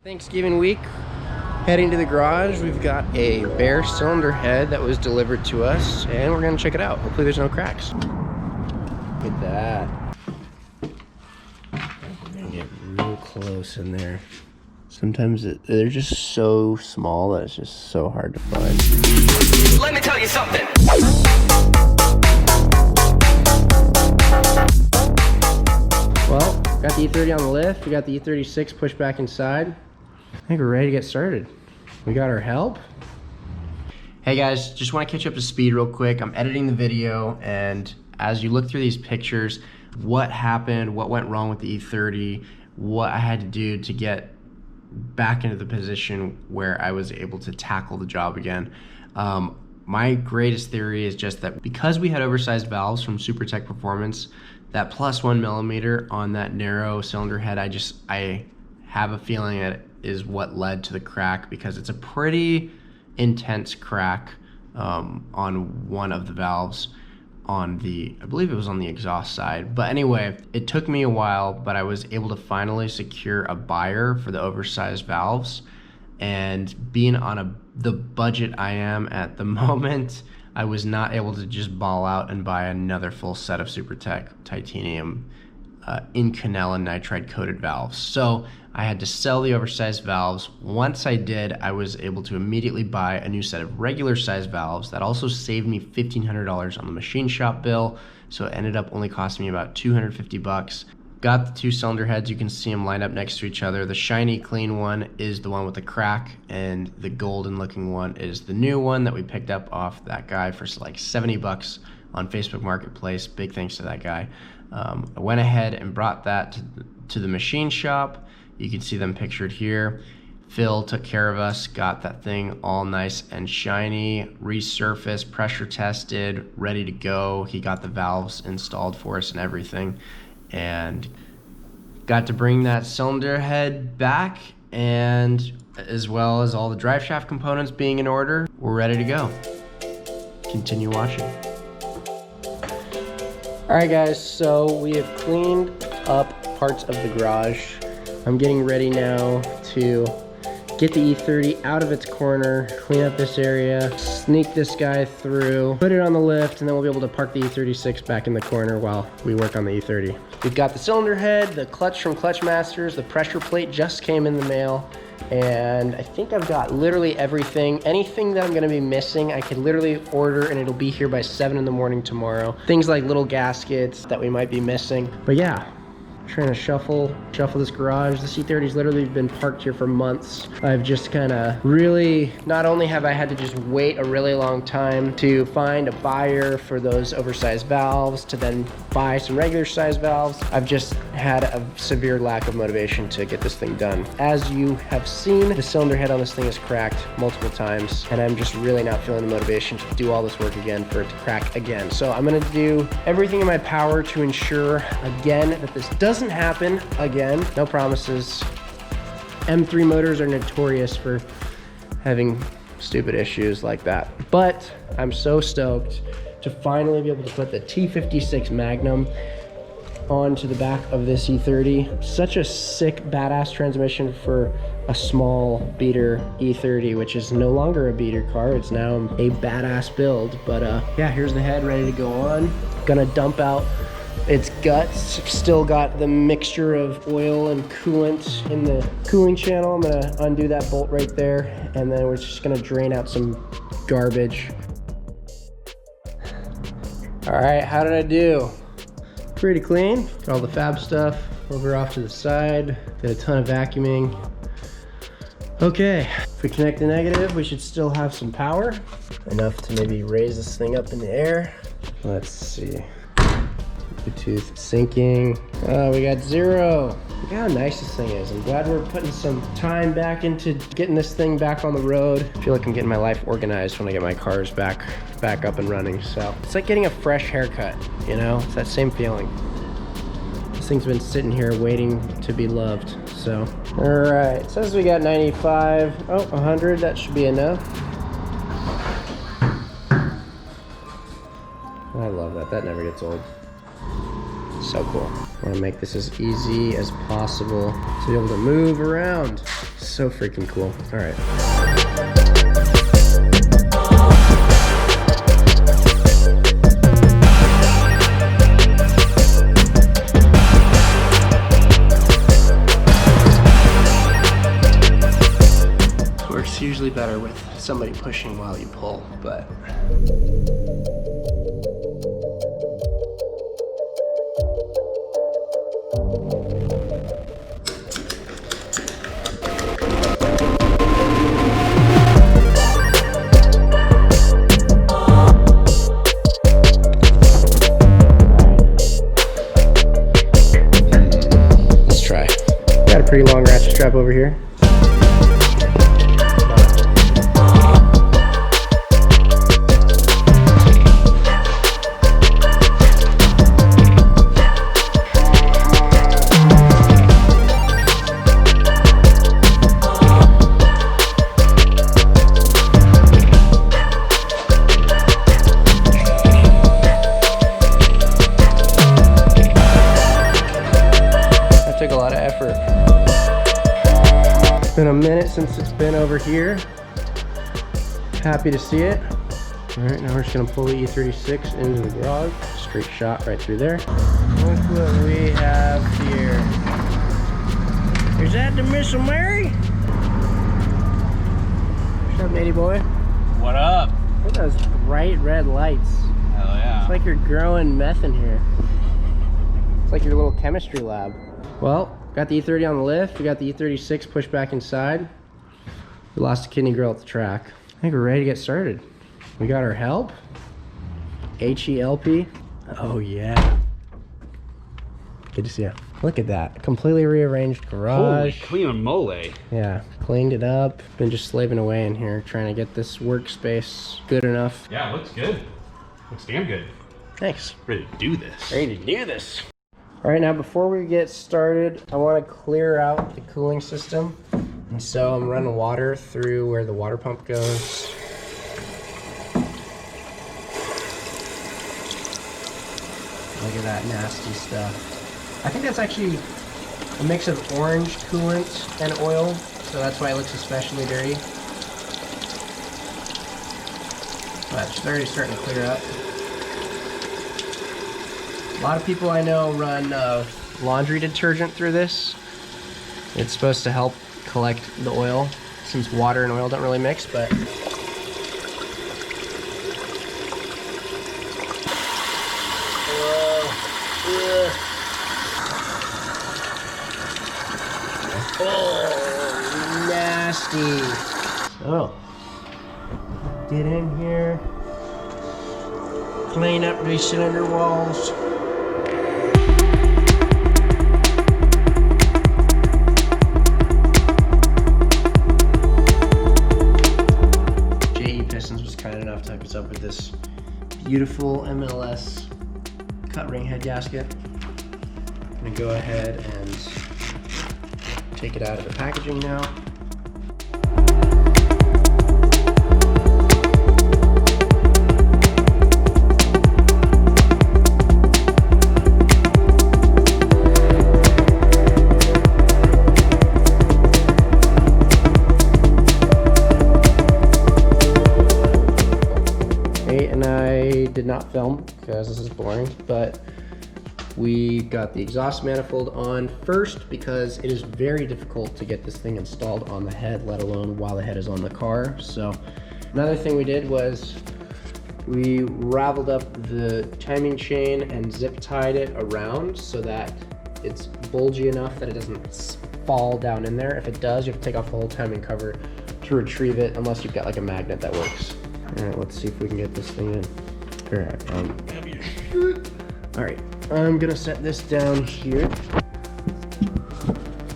Thanksgiving week, heading to the garage. We've got a bare cylinder head that was delivered to us, and we're gonna check it out. Hopefully there's no cracks. Look at that. I'm gonna get real close in there. Sometimes they're just so small that it's just so hard to find. Let me tell you something. Well, got the E30 on the lift. We got the E36 pushed back inside. I think we're ready to get started. We got our help. Hey guys, just want to catch you up to speed real quick. I'm editing the video, and as you look through these pictures, what happened, what went wrong with the E30, what I had to do to get back into the position where I was able to tackle the job again. My greatest theory is just that because we had oversized valves from SuperTech Performance, that +1 millimeter on that narrow cylinder head, I have a feeling that is what led to the crack, because it's a pretty intense crack on one of the valves on the, I believe it was on the exhaust side. But anyway, it took me a while, but I was able to finally secure a buyer for the oversized valves. And being on the budget I am at the moment, I was not able to just ball out and buy another full set of SuperTech titanium Inconel and nitride coated valves. So I had to sell the oversized valves. Once I did, I was able to immediately buy a new set of regular size valves. That also saved me $1,500 on the machine shop bill. So it ended up only costing me about 250 bucks. Got the two cylinder heads. You can see them lined up next to each other. The shiny clean one is the one with the crack, and the golden looking one is the new one that we picked up off that guy for like 70 bucks on Facebook Marketplace. Big thanks to that guy. I went ahead and brought that to the machine shop. You can see them pictured here. Phil took care of us, got that thing all nice and shiny, resurfaced, pressure tested, ready to go. He got the valves installed for us and everything, and got to bring that cylinder head back, and as well as all the drive shaft components being in order, we're ready to go. Continue watching. All right guys, so we have cleaned up parts of the garage. I'm getting ready now to get the E30 out of its corner, clean up this area, sneak this guy through, put it on the lift, and then we'll be able to park the E36 back in the corner while we work on the E30. We've got the cylinder head, the clutch from Clutch Masters, the pressure plate just came in the mail, and I think I've got literally everything. Anything that I'm gonna be missing, I could literally order and it'll be here by 7 in the morning tomorrow. Things like little gaskets that we might be missing. But yeah, trying to shuffle this garage. The C30's literally been parked here for months. I've just kind of really, not only have I had to just wait a really long time to find a buyer for those oversized valves, to then buy some regular size valves, I've just had a severe lack of motivation to get this thing done. As you have seen, the cylinder head on this thing is cracked multiple times, and I'm just really not feeling the motivation to do all this work again for it to crack again. So I'm gonna do everything in my power to ensure again that this doesn't happen again. No promises. M3 motors are notorious for having stupid issues like that. But I'm so stoked to finally be able to put the T56 Magnum onto the back of this E30. Such a sick, badass transmission for a small beater E30, which is no longer a beater car. It's now a badass build. But yeah, here's the head ready to go on. Gonna dump out its guts. Still got the mixture of oil and coolant in the cooling channel. I'm gonna undo that bolt right there, and then we're just gonna drain out some garbage. All right, how did I do? Pretty clean. Got all the fab stuff over off to the side. Did a ton of vacuuming. Okay, if we connect the negative, we should still have some power. Enough to maybe raise this thing up in the air. Let's see. Bluetooth syncing. Oh, we got 0. Look how nice this thing is. I'm glad we're putting some time back into getting this thing back on the road. I feel like I'm getting my life organized when I get my cars back up and running. So it's like getting a fresh haircut, you know? It's that same feeling. This thing's been sitting here waiting to be loved. So, all right, it says we got 95. Oh, 100, that should be enough. I love that, that never gets old. So cool. I want to make this as easy as possible to be able to move around. so freaking cool. All right. Works usually better with somebody pushing while you pull, but let's try. Got a pretty long ratchet strap over here. Took a lot of effort. It's been a minute since it's been over here. Happy to see it. All right, now we're just gonna pull the E36 into the garage. Straight shot right through there. Look what we have here. Is that the Miss Mary? What's up, matey boy? What up? Look at those bright red lights. Hell yeah. It's like you're growing meth in here. It's like your little chemistry lab. Well, got the E30 on the lift. We got the E36 pushed back inside. We lost a kidney grill at the track. I think we're ready to get started. We got our help. H-E-L-P. Oh yeah. Good to see you. Look at that. Completely rearranged garage. Holy clean mole. Yeah, cleaned it up. Been just slaving away in here trying to get this workspace good enough. Yeah, looks good. Looks damn good. Thanks. Ready to do this. Ready to do this. All right, now before we get started, I want to clear out the cooling system. And so I'm running water through where the water pump goes. Look at that nasty stuff. I think that's actually a mix of orange coolant and oil, so that's why it looks especially dirty. But it's already starting to clear up. A lot of people I know run laundry detergent through this. It's supposed to help collect the oil, since water and oil don't really mix, but oh, nasty. So, get in here, clean up these cylinder walls. To hook us up with this beautiful MLS cut ring head gasket. I'm gonna go ahead and take it out of the packaging now. Did not film because this is boring, but we got the exhaust manifold on first because it is very difficult to get this thing installed on the head, let alone while the head is on the car. So another thing we did was we raveled up the timing chain and zip tied it around so that it's bulgy enough that it doesn't fall down in there. If it does, you have to take off the whole timing cover to retrieve it, unless you've got like a magnet that works. All right, let's see if we can get this thing in. All right, I'm gonna set this down here.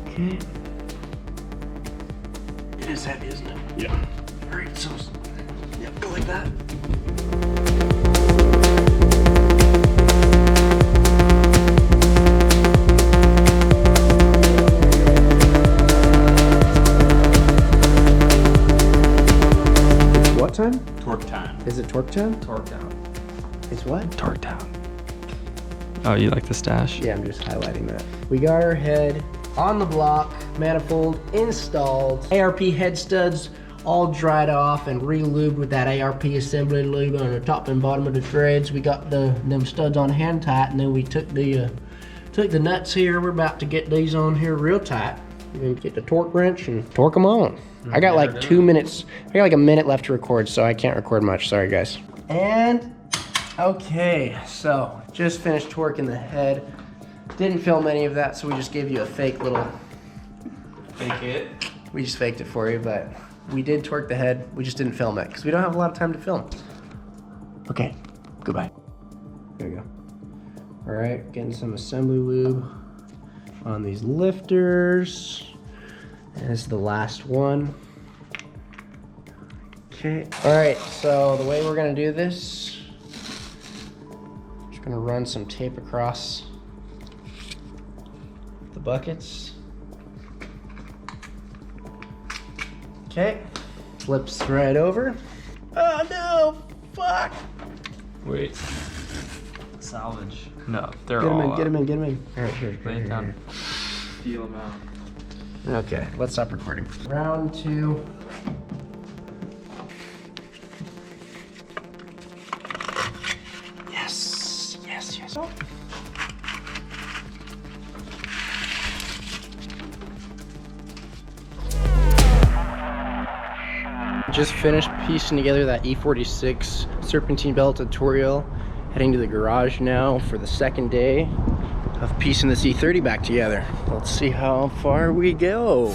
Okay. It is heavy, isn't it? Yeah. All right, so yep, go like that. It's what time? Torque time. Is it torque time? Torque time. It's what? Torque time. Oh, you like the stash? Yeah, I'm just highlighting that. We got our head on the block, manifold installed, ARP head studs all dried off and re-lubed with that ARP assembly lube on the top and bottom of the threads. We got them studs on hand tight, and then we took the nuts here. We're about to get these on here real tight. We're gonna get the torque wrench and torque them on. I got like 2 minutes. I got like a minute left to record, so I can't record much. Sorry, guys. And okay, so just finished torquing the head. Didn't film any of that, so we just gave you a fake little. Fake it. We just faked it for you, but we did torque the head. We just didn't film it because we don't have a lot of time to film. Okay, goodbye. There we go. All right, getting some assembly lube on these lifters. And this is the last one. Okay. All right, so the way we're gonna do this, just gonna run some tape across the buckets. Okay, flips right over. Oh no, fuck. Wait. Salvage. No, they're Get him all in, up. get him in, get him in. All right, here, Lay here, it down. here. Feel them out. Okay, let's stop recording. Round 2. Yes, yes, yes. Oh. Just finished piecing together that E46 serpentine belt tutorial. Heading to the garage now for the second day of piecing this E30 back together. Let's see how far we go.